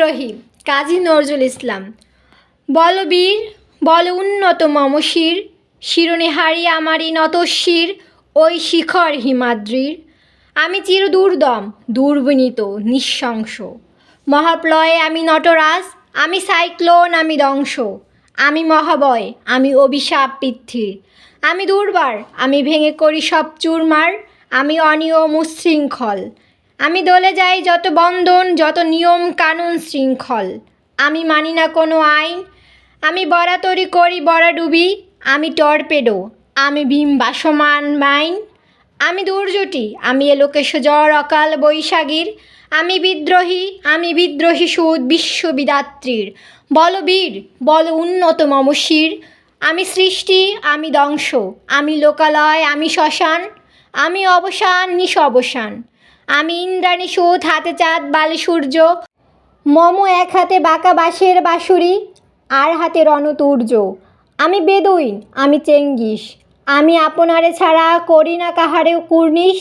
বিদ্রোহী কাজী নজরুল ইসলাম। বল বীর বল উন্নত মম শির, শিরোনিহারি আমারই নতশির ওই শিখর হিমাদ্রির। আমি চিরদুর্দম দুর্বিনীত নৃশংস, মহাপ্রলয়ে আমি নটরাজ, আমি সাইক্লোন, আমি ধ্বংস, আমি মহাবয়, আমি অভিশাপ পৃথ্বীর। আমি দুর্বার, আমি ভেঙে করি সব চুরমার, আমি অনিয়ম উচ্ছৃঙ্খল, আমি দলে যাই যত বন্ধন, যত নিয়ম কানুন শৃঙ্খল। আমি মানি না কোনো আইন, আমি বরাতরি করি বরাডুবি, আমি টর্পেডো, আমি ভীম ভাসমান মাইন। আমি দুর্যটি, আমি এলোকেশ ঝড় অকাল বৈশাখীর। আমি বিদ্রোহী সুদ বিশ্ববিদাত্রীর। বল বীর বল উন্নত মম শির, আমি সৃষ্টি, আমি ধ্বংস, আমি লোকালয়, আমি শ্মশান, আমি অবসান নিশ অবসান। আমি ইন্দ্রাণী সুদ, হাতে চাঁদ বালে সূর্য, মম এক হাতে বাঁকা বাঁশের বাঁশুরি, আর হাতে রণতুর্য। আমি বেদুইন, আমি চেঙ্গিস, আমি আপনারে ছাড়া করি না কাহারেও কুর্নিশ।